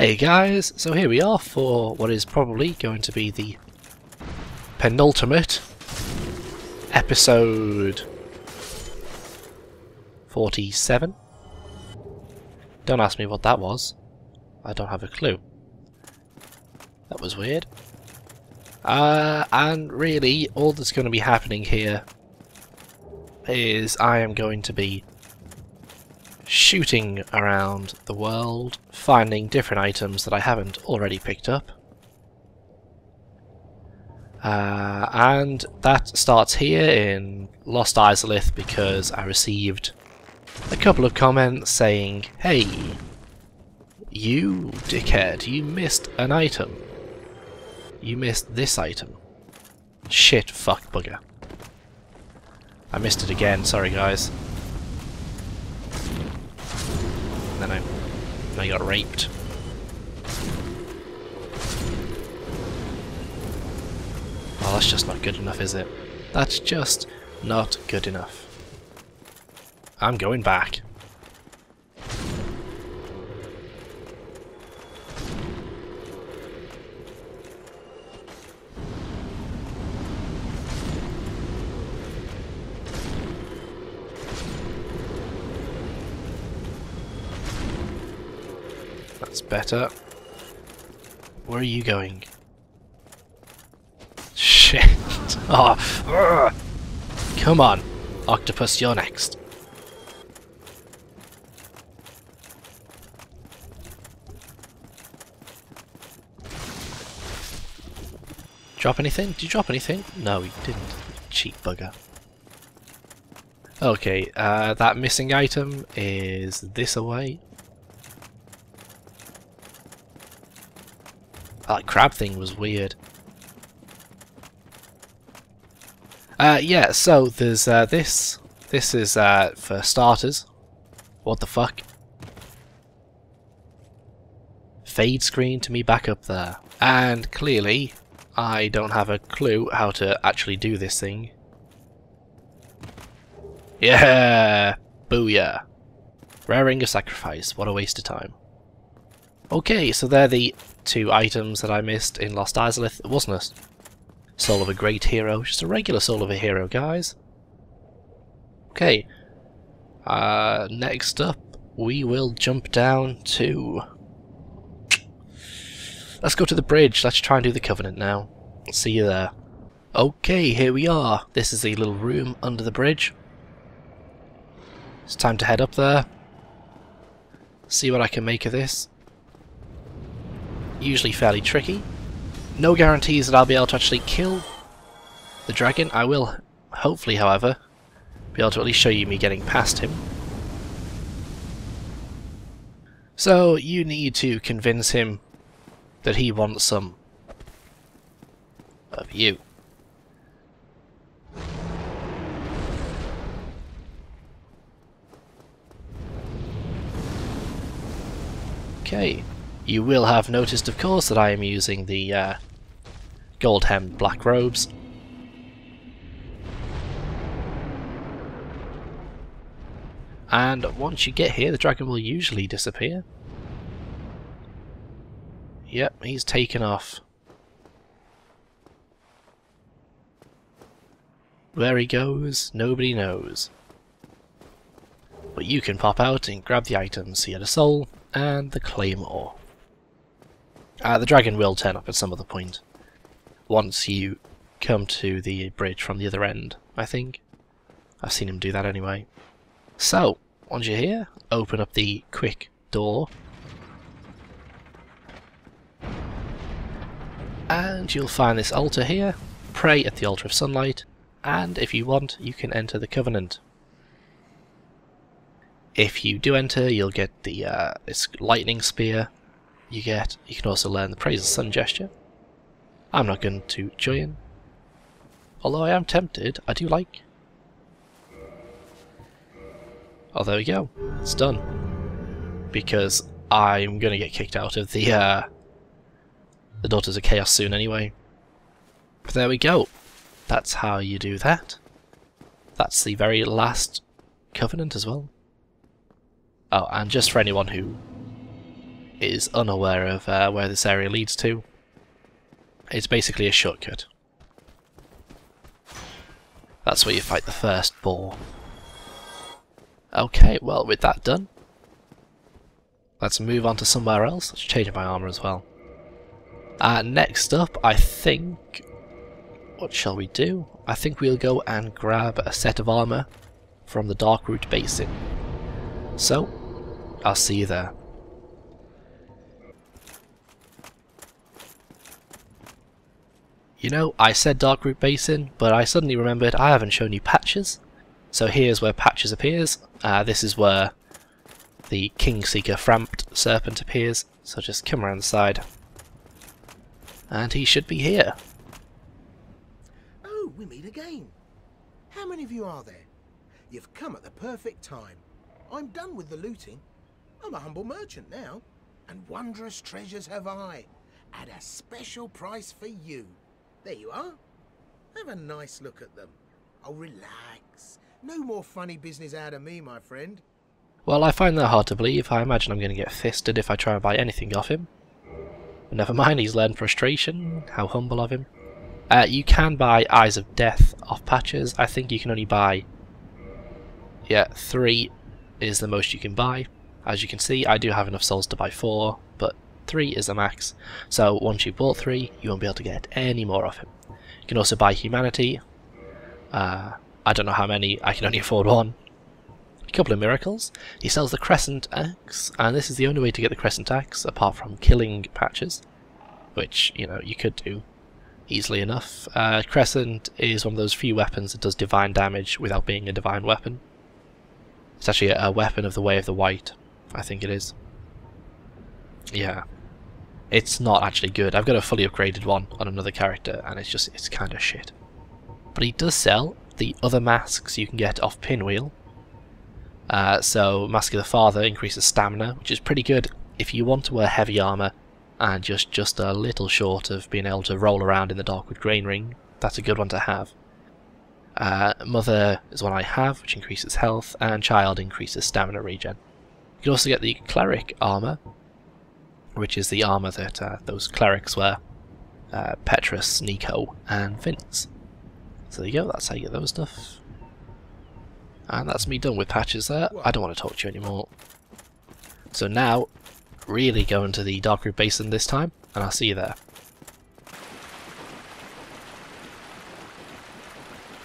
Hey guys, so here we are for what is probably going to be the penultimate episode 47. Don't ask me what that was. I don't have a clue. That was weird. And really, all that's going to be happening here is I am going to be shooting around the world, finding different items that I haven't already picked up. And that starts here in Lost Izalith because I received a couple of comments saying, "Hey, you dickhead, you missed an item. You missed this item." Shit, fuck, bugger. I missed it again, sorry guys. And then I got raped. Well, that's just not good enough, is it? That's just not good enough. I'm going back. That's better. Where are you going? Shit! Oh, ugh. Come on, octopus, you're next. Drop anything? Did you drop anything? No, you didn't. Cheap bugger. Okay, that missing item is this away. That crab thing was weird. Yeah, so there's this. This is for starters. What the fuck? Fade screen to me back up there. And clearly, I don't have a clue how to actually do this thing. Yeah! Booyah! Rare ring of sacrifice. What a waste of time. Okay, so they're the two items that I missed in Lost Izalith. It wasn't a soul of a great hero, just a regular soul of a hero, guys. Okay, next up we will jump down to... Let's go to the bridge, let's try and do the Covenant now. See you there. Okay, here we are. This is the little room under the bridge. It's time to head up there. See what I can make of this. Usually fairly tricky. No guarantees that I'll be able to actually kill the dragon. I will, hopefully, however, be able to at least show you me getting past him. So you need to convince him that he wants some of you. Okay. You will have noticed, of course, that I am using the gold-hemmed black robes. And once you get here, the dragon will usually disappear. Yep, he's taken off. Where he goes, nobody knows. But you can pop out and grab the items, so you had a soul and the claymore. The dragon will turn up at some other point. Once you come to the bridge from the other end, I think. I've seen him do that anyway. So, once you're here, open up the quick door. And you'll find this altar here. Pray at the altar of sunlight. And if you want, you can enter the Covenant. If you do enter, you'll get the this lightning spear. You can also learn the Praise of Sun gesture. I'm not going to join, although I am tempted. I do like. Oh, there we go. It's done. Because I'm going to get kicked out of the Daughters of Chaos soon anyway. But there we go. That's how you do that. That's the very last Covenant as well. Oh, and just for anyone who is unaware of where this area leads to, it's basically a shortcut. That's where you fight the first boar. Okay, well, with that done, let's move on to somewhere else. Let's change my armour as well. Next up, I think... what shall we do? I think we'll go and grab a set of armour from the Darkroot Basin. So, I'll see you there. You know, I said Darkroot Basin, but I suddenly remembered I haven't shown you Patches. So here's where Patches appears. This is where the Kingseeker Framped Serpent appears. So just come around the side. And he should be here. Oh, we meet again. How many of you are there? You've come at the perfect time. I'm done with the looting. I'm a humble merchant now. And wondrous treasures have I, at a special price for you. There you are. Have a nice look at them. Oh, relax. No more funny business out of me, my friend. Well, I find that hard to believe. I imagine I'm going to get fisted if I try and buy anything off him. But never mind, he's learned frustration. How humble of him. You can buy Eyes of Death off Patches. I think you can only buy... yeah, 3 is the most you can buy. As you can see, I do have enough souls to buy 4, but 3 is the max. So once you've bought 3, you won't be able to get any more off him. You can also buy Humanity. I don't know how many, I can only afford 1. A couple of miracles. He sells the Crescent Axe, and this is the only way to get the Crescent Axe, apart from killing Patches. Which, you know, you could do easily enough. Crescent is one of those few weapons that does divine damage without being a divine weapon. It's actually a weapon of the Way of the White, I think it is. Yeah. It's not actually good. I've got a fully upgraded one on another character, and it's kind of shit. But he does sell the other masks you can get off Pinwheel. So Mask of the Father increases stamina, which is pretty good if you want to wear heavy armour and just a little short of being able to roll around in the Darkwood Grain Ring. That's a good one to have. Mother is one I have, which increases health, and Child increases stamina regen. You can also get the Cleric armour, which is the armour that those clerics wear. Petrus, Nico, and Vince. So there you go, that's how you get those stuff. And that's me done with Patches there. I don't want to talk to you anymore. So now, really go into the Darkroot Basin this time, and I'll see you there.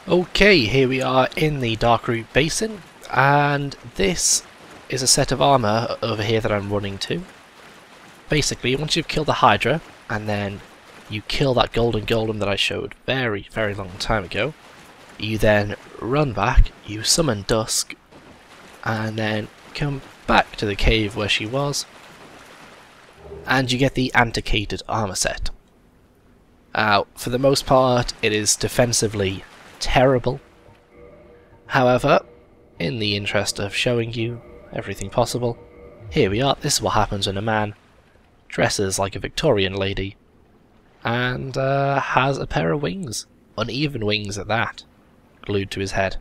Okay, here we are in the Darkroot Basin, and this is a set of armour over here that I'm running to. Basically, once you've killed the Hydra, and then you kill that golden golem that I showed very, very long time ago, you then run back, you summon Dusk, and then come back to the cave where she was, and you get the Antiquated armor set. For the most part, it is defensively terrible. However, in the interest of showing you everything possible, here we are. This is what happens when a man dresses like a Victorian lady and has a pair of wings, uneven wings at that, glued to his head.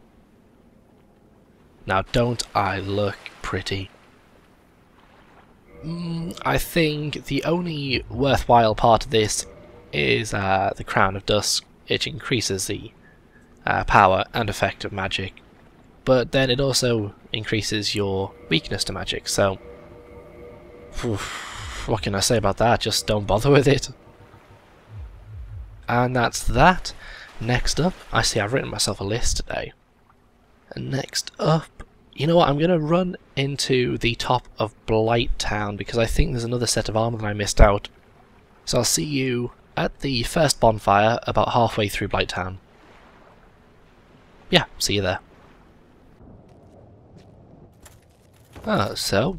Now, don't I look pretty? I think the only worthwhile part of this is the Crown of Dusk. It increases the power and effect of magic, but then it also increases your weakness to magic, so what can I say about that? Just don't bother with it. And that's that. Next up, I see I've written myself a list today. And next up, you know what, I'm going to run into the top of Blight Town because I think there's another set of armour that I missed out. So I'll see you at the first bonfire about halfway through Blight Town. Yeah, see you there. So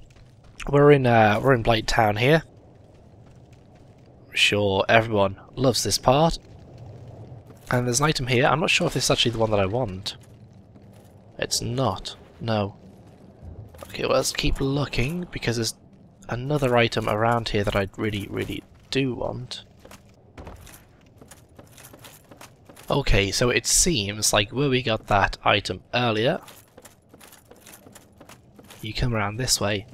we're in Blight Town here. I'm sure everyone loves this part. And there's an item here. I'm not sure if this is actually the one that I want. It's not. No. Okay, well, let's keep looking because there's another item around here that I really, really do want. Okay, so it seems like where we got that item earlier, you come around this way,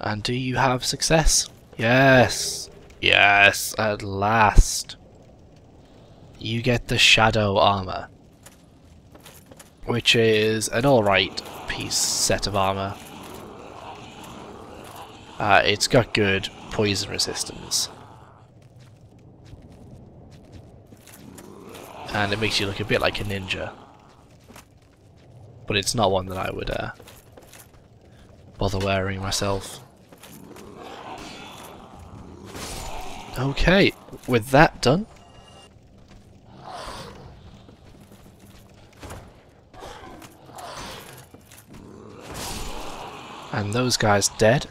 And do you have success? Yes! Yes, at last! You get the Shadow Armour, which is an alright set of armour. It's got good poison resistance. And it makes you look a bit like a ninja. But it's not one that I would bother wearing myself. Okay, with that done, and those guys dead,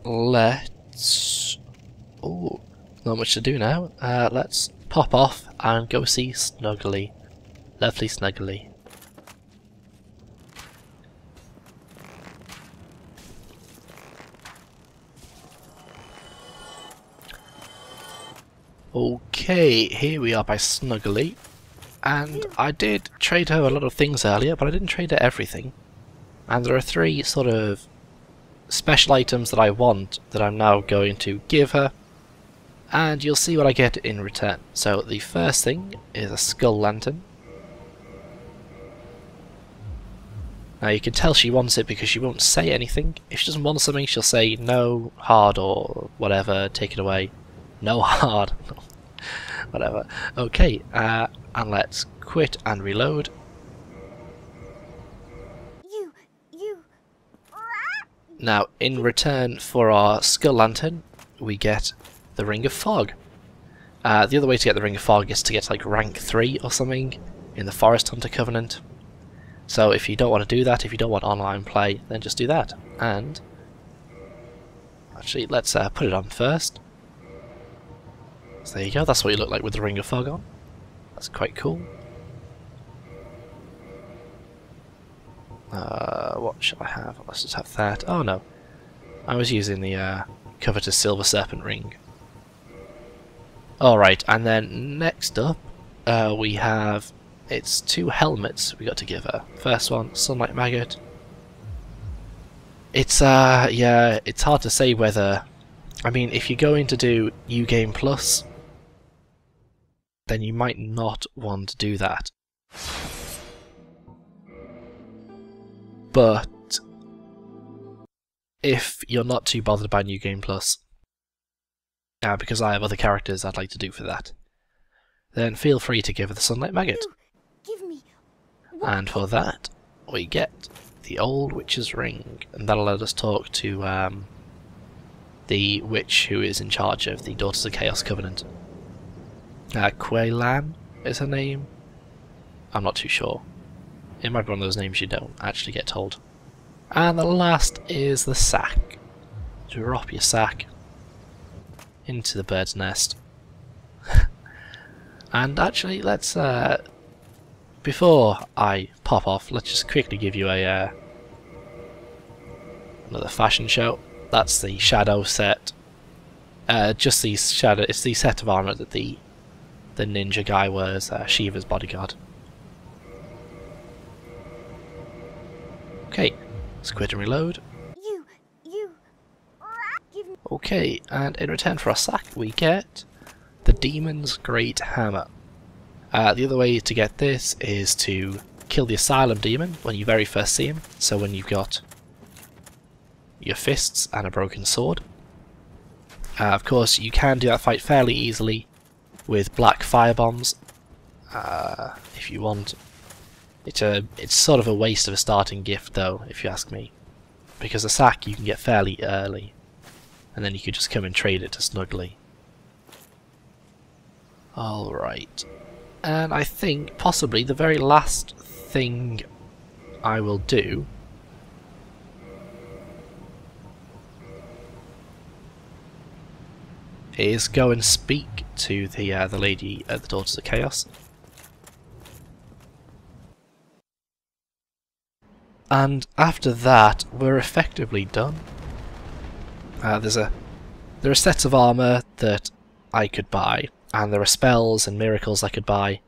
let's... oh, not much to do now. Let's pop off and go see Snuggly. Lovely Snuggly. Okay, here we are by Snuggly, and I did trade her a lot of things earlier, but I didn't trade her everything. And there are 3 sort of special items that I want that I'm now going to give her, and you'll see what I get in return. So the first thing is a skull lantern. Now you can tell she wants it because she won't say anything. If she doesn't want something, she'll say no, hard, or whatever, take it away. No hard. Whatever. Okay, and let's quit and reload. Now, in return for our skull lantern, we get the Ring of Fog. The other way to get the Ring of Fog is to get like rank 3 or something in the Forest Hunter Covenant. So if you don't want to do that, if you don't want online play, then just do that. And actually, let's put it on first. So there you go, that's what you look like with the Ring of Fog on. That's quite cool. What should I have? Let's just have that. Oh no, I was using the covetous Silver Serpent Ring. Alright, and then next up we have... it's 2 helmets we got to give her. First one, Sunlight Maggot. It's yeah, it's hard to say whether... I mean, if you're going to do New Game Plus, then you might not want to do that. But if you're not too bothered by New Game Plus, because I have other characters I'd like to do for that, then feel free to give her the Sunlight Maggot. And for that, we get the Old Witch's Ring, and that'll let us talk to the witch who is in charge of the Daughters of Chaos Covenant. Quaylan is her name? I'm not too sure. It might be one of those names you don't actually get told. And the last is the sack. Drop your sack into the bird's nest. And actually, let's before I pop off, let's just quickly give you a another fashion show. That's the shadow set. Just the shadow. It's the set of armor that the ninja guy wears. Shiva's bodyguard. Okay, let's quit and reload. Okay, and in return for our sack, we get the Demon's Great Hammer. The other way to get this is to kill the Asylum Demon when you very first see him, so when you've got your fists and a broken sword. Of course, you can do that fight fairly easily with black firebombs, if you want. It's sort of a waste of a starting gift though, if you ask me, because the sack you can get fairly early, and then you could just come and trade it to Snuggly. Alright. And I think possibly the very last thing I will do is go and speak to the lady at the Daughters of Chaos. And after that, we're effectively done. There are sets of armour that I could buy, and there are spells and miracles I could buy.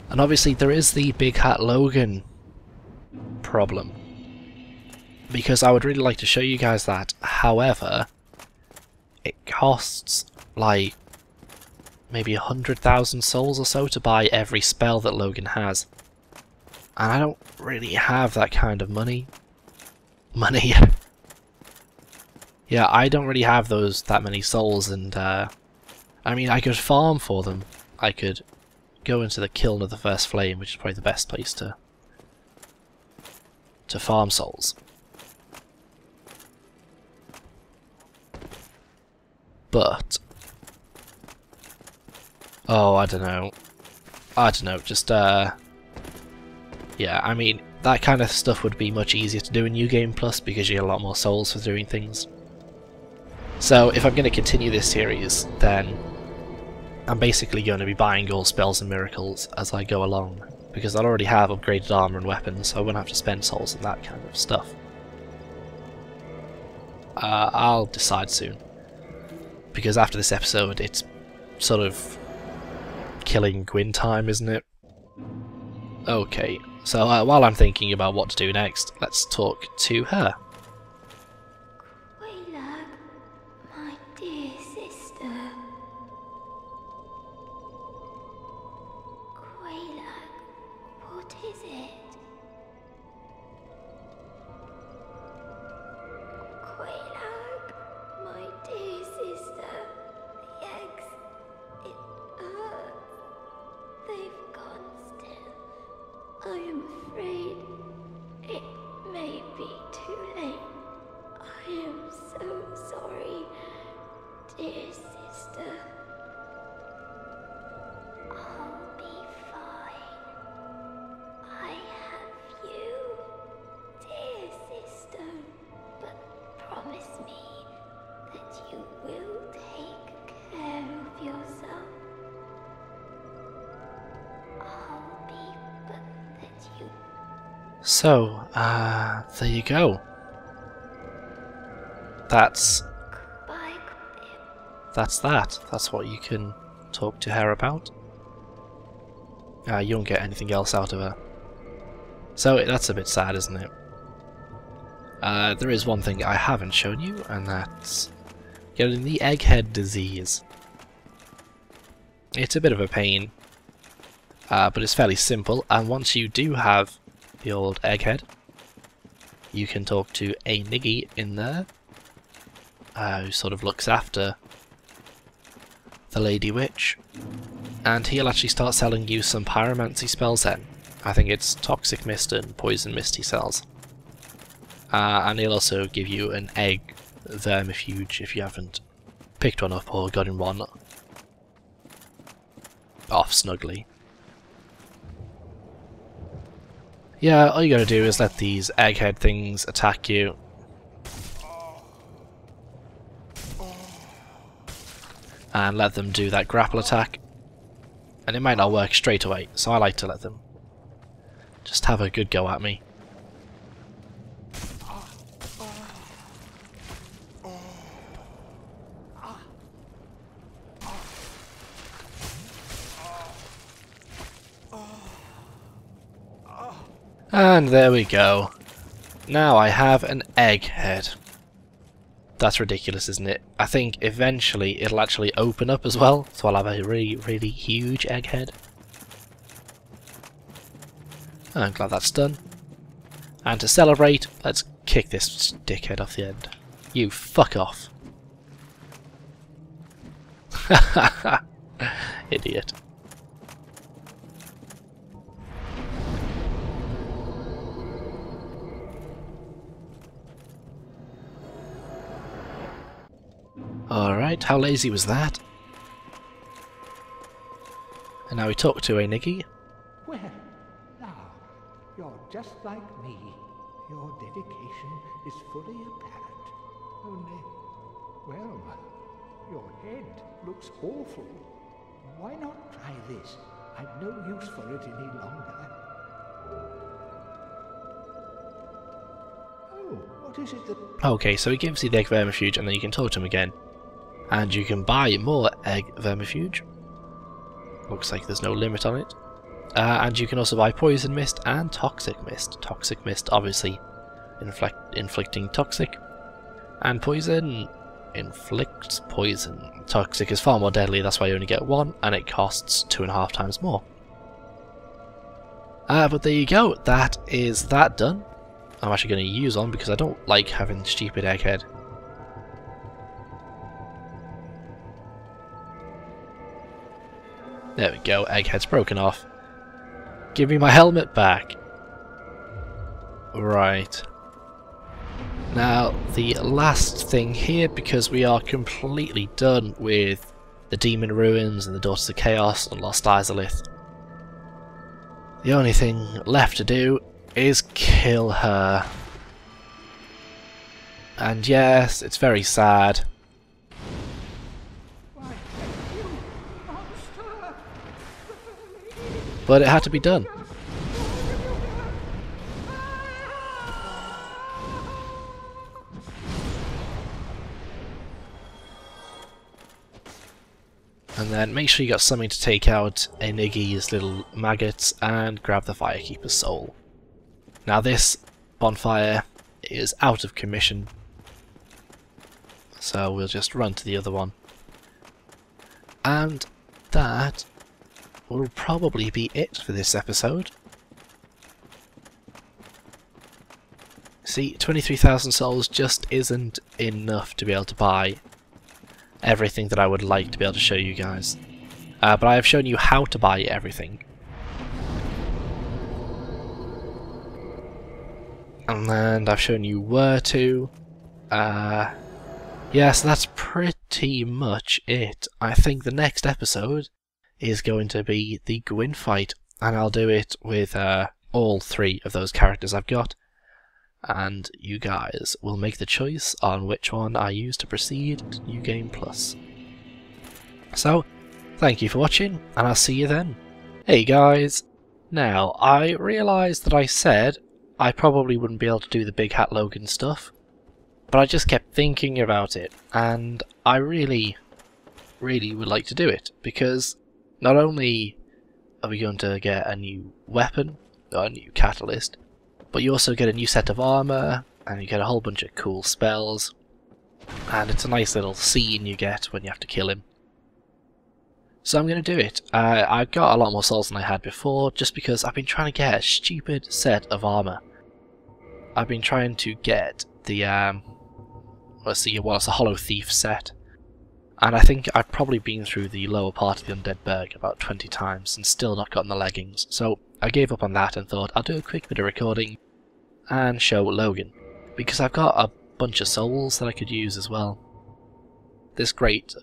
And obviously there is the big Hat Logan problem. because I would really like to show you guys that. However, it costs like maybe 100,000 souls or so to buy every spell that Logan has. And I don't really have that kind of money. Yeah, I don't really have that many souls, and I mean, I could farm for them. I could go into the Kiln of the First Flame, which is probably the best place to farm souls. But oh, I don't know, just yeah, I mean, that kind of stuff would be much easier to do in New Game Plus because you get a lot more souls for doing things. So if I'm going to continue this series, then I'm basically going to be buying all spells and miracles as I go along, because I'll already have upgraded armor and weapons, so I won't have to spend souls on that kind of stuff. I'll decide soon, because after this episode it's sort of killing Gwyn time, isn't it? Okay, so while I'm thinking about what to do next, let's talk to her. So, there you go. That's that. That's what you can talk to her about. You don't get anything else out of her. So that's a bit sad, isn't it? There is one thing I haven't shown you, and that's getting the egghead disease. It's a bit of a pain, but it's fairly simple, and once you do have the old egghead, you can talk to a niggy in there, who sort of looks after the Lady Witch, and he'll actually start selling you some pyromancy spells then. I think it's Toxic Mist and Poison Mist he sells. And he'll also give you an egg vermifuge if you haven't picked one up or gotten one off Snuggly. Yeah, all you gotta do is let these egghead things attack you. And let them do that grapple attack. And it might not work straight away, so I like to let them just have a good go at me. And there we go. Now I have an egghead. That's ridiculous, isn't it? I think eventually it'll actually open up as well, so I'll have a really, really huge egghead. I'm glad that's done. And to celebrate, let's kick this dickhead off the end. You fuck off. Idiot. Alright, how lazy was that? And now we talk to a niggy. Well, now, you're just like me. Your dedication is fully apparent. Only, well, your head looks awful. Why not try this? I've no use for it any longer. Oh, what is it that... Okay, so he gives you the egg vermifuge and then you can talk to him again. And you can buy more egg vermifuge. Looks like there's no limit on it. And you can also buy poison mist and toxic mist. Toxic mist obviously inflicting toxic. And poison inflicts poison. Toxic is far more deadly, that's why you only get one, and it costs 2.5 times more. But there you go, that is that done. I'm actually going to use on because I don't like having stupid egghead. There we go, egghead's broken off. Give me my helmet back. Right. Now, the last thing here, because we are completely done with the Demon Ruins and the Daughters of Chaos and Lost Izalith, the only thing left to do is kill her. And yes, it's very sad. But it had to be done. And then make sure you got something to take out Eniggy's little maggots and grab the Firekeeper's soul. Now this bonfire is out of commission, so we'll just run to the other one. And that will probably be it for this episode. See, 23,000 souls just isn't enough to be able to buy everything that I would like to be able to show you guys. But I have shown you how to buy everything. And then I've shown you where to. Yeah, so that's pretty much it. I think the next episode is going to be the Gwyn fight, and I'll do it with all 3 of those characters I've got. And you guys will make the choice on which one I use to proceed to New Game Plus. So, thank you for watching, and I'll see you then. Hey guys! Now, I realised that I said I probably wouldn't be able to do the big Hat Logan stuff, but I just kept thinking about it, and I really would like to do it, because not only are we going to get a new weapon, or a new catalyst, but you also get a new set of armour, and you get a whole bunch of cool spells, and it's a nice little scene you get when you have to kill him. So I'm going to do it. I've got a lot more souls than I had before, just because I've been trying to get a stupid set of armour. I've been trying to get the, let's see, what's a Hollow Thief set, and I think I've probably been through the lower part of the Undead Berg about 20 times and still not gotten the leggings, so I gave up on that and thought I'll do a quick bit of recording and show Logan, because I've got a bunch of souls that I could use as well. This great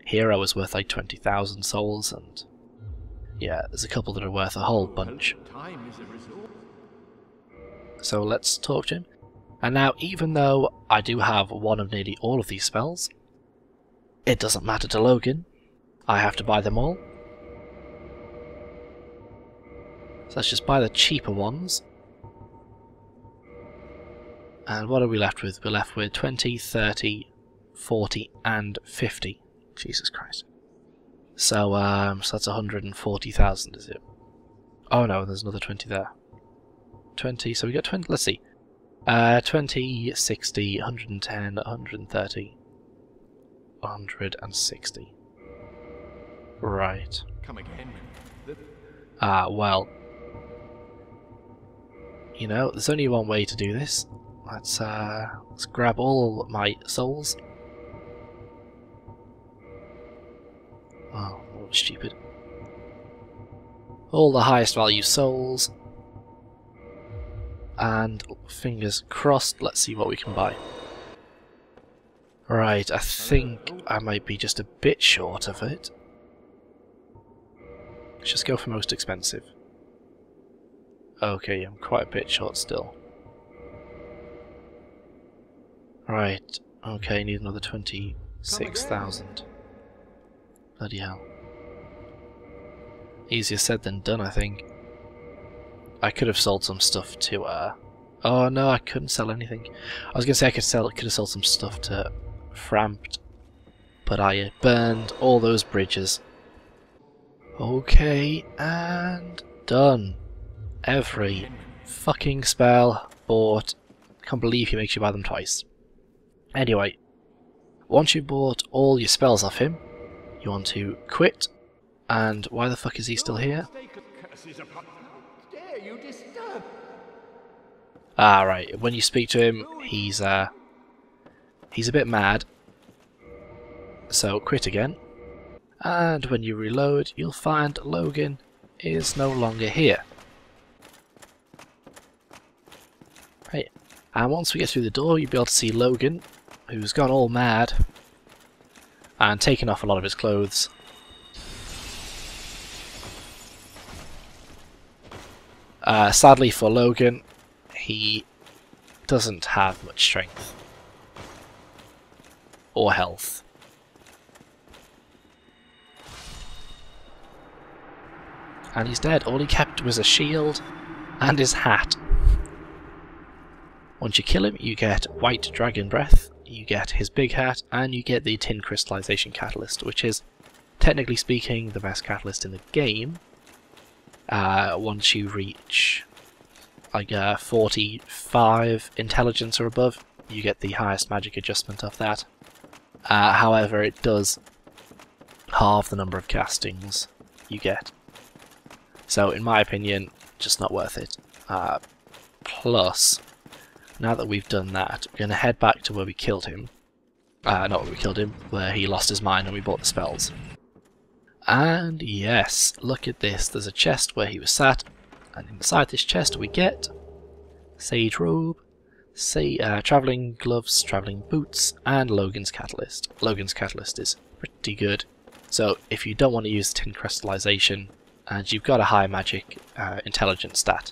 hero is worth like 20,000 souls, and yeah, there's a couple that are worth a whole bunch. So let's talk to him. And now, even though I do have one of nearly all of these spells, it doesn't matter to Logan. I have to buy them all. So let's just buy the cheaper ones. And what are we left with? We're left with 20, 30, 40 and 50. Jesus Christ. So that's 140,000, is it? Oh no, there's another 20 there. 20, so we got 20, let's see. 20, 60, 110, 130, 160. Right. Come again. Well. You know, there's only one way to do this. Let's grab all my souls. Oh, that was stupid. All the highest value souls. And fingers crossed, let's see what we can buy. Right, I think I might be just a bit short of it. Let's just go for most expensive. Okay, I'm quite a bit short still. Right, okay, need another 26,000. Bloody hell. Easier said than done, I think. I could have sold some stuff to, oh no, I couldn't sell anything. I was gonna say I could have sold some stuff to Frampt, but I burned all those bridges. Okay, and done. Every fucking spell bought Can't believe he makes you buy them twice. Anyway, once you've bought all your spells off him, you want to quit. And why the fuck is he still here? Dare you disturb? Ah, right. When you speak to him, he's a bit mad. So quit again. And when you reload, you'll find Logan is no longer here. Right. And once we get through the door, you'll be able to see Logan, who's gone all mad and taken off a lot of his clothes. Sadly for Logan, he doesn't have much strength or health. And he's dead. All he kept was a shield and his hat. Once you kill him, you get White Dragon Breath, you get his big hat, and you get the Tin Crystallization Catalyst, which is, technically speaking, the best catalyst in the game. Once you reach like 45 intelligence or above, you get the highest magic adjustment of that. However, it does halve the number of castings you get. So, in my opinion, just not worth it. Plus, now that we've done that, we're going to head back to where we killed him. Not where we killed him, where he lost his mind and we bought the spells. And yes, look at this. There's a chest where he was sat, and inside this chest we get Sage Robe, Travelling Gloves, Travelling Boots, and Logan's Catalyst. Logan's Catalyst is pretty good. So if you don't want to use Tin Crystallization, and you've got a high magic intelligence stat,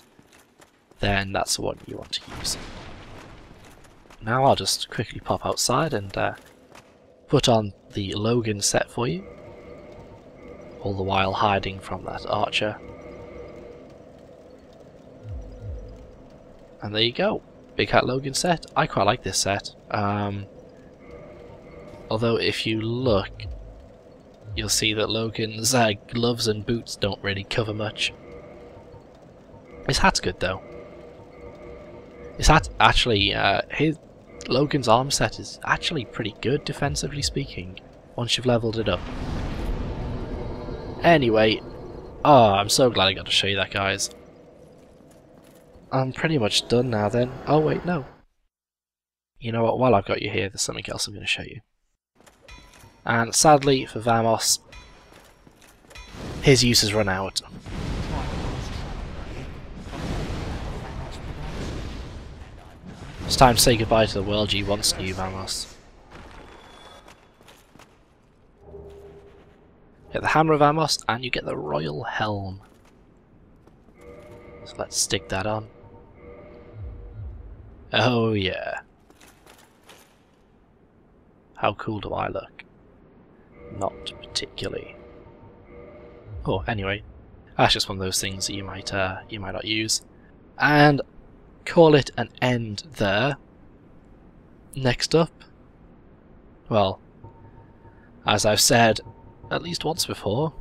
then that's the one you want to use. Now I'll just quickly pop outside and put on the Logan set for you, all the while hiding from that archer. And there you go, Big Hat Logan set. I quite like this set. Although if you look, you'll see that Logan's gloves and boots don't really cover much. His hat's good though. His hat actually, Logan's arm set is actually pretty good defensively speaking, once you've leveled it up. Anyway, I'm so glad I got to show you that, guys. I'm pretty much done now then. Oh wait, no. You know what, while I've got you here, there's something else I'm going to show you. And sadly for Vamos, his use has run out. It's time to say goodbye to the world you once knew, Vamos. Get the Hammer of Amos, and you get the Royal Helm. So let's stick that on. Oh yeah. How cool do I look? Not particularly. Oh, anyway, that's just one of those things that you might not use. And call it an end there. Next up, well, as I've said at least once before,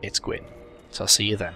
it's Gwyn. So I'll see you then.